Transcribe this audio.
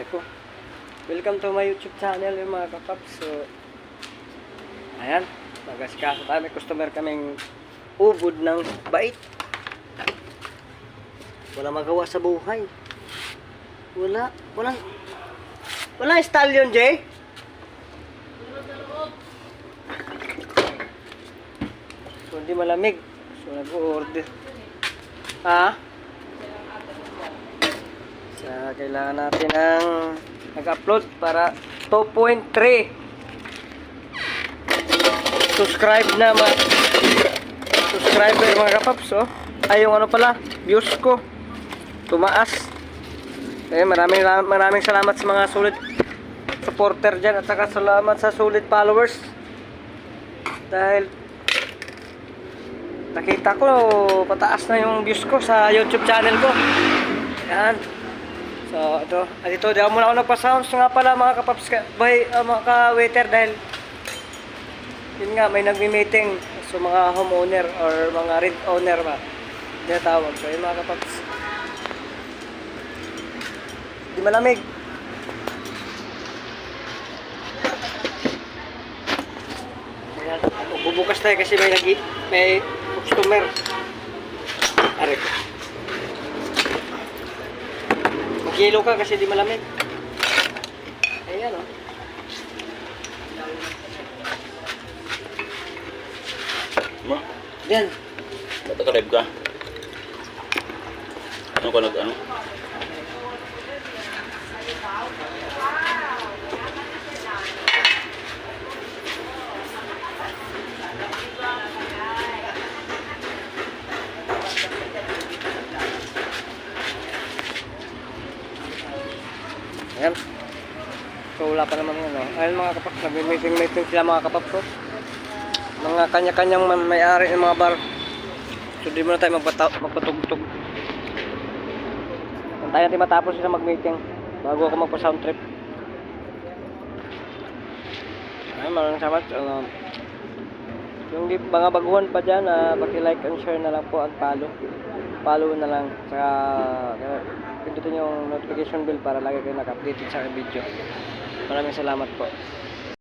ko. Welcome to my YouTube channel yung mga kapaps. So, ayan, mag-asikaso tayo. May customer kaming ubod ng bait. Wala magawa sa buhay. Wala stallion, Jay. So, hindi malamig. So, nag-order. So, kailangan natin ng nag-upload para 2.3 subscribe na subscriber mga kapaps. Oh. Ay, yung ano pala, views ko tumaas. Maraming salamat sa mga sulit supporter dyan at saka salamat sa sulit followers dahil nakita ko pataas na yung views ko sa YouTube channel ko. Yan. So ito, di ako muna ako nagpa-sounds nga pala mga kapaps, mga ka-waiter, dahil yun nga may nagmi-meeting, so mga homeowner or mga rent owner ba tinatawag. So yun mga kapaps, di malamig. Ayan, bubukas tayo kasi may customer. Aray ko, mag-yellow ka kasi di malamig. Ayan o. Ma? Yan. Ba't ka live ka? Ano ka nag-ano? Ayan. So wala pa naman yun. Ayan mga kapaps, nag-meeting sila mga kapaps ko. Mga kanya-kanyang may-ari ng mga bar. So di muna tayo magpatugtog. Antayin natin matapos sila mag-meeting bago ako magpa-sound trip. Ayan, maraming salamat. Yung mga baguhan pa dyan, paki-like and share na lang po at follow na lang. Saka pindutin yung notification bell para lagi kayo naka-update sa aking video. Maraming salamat po.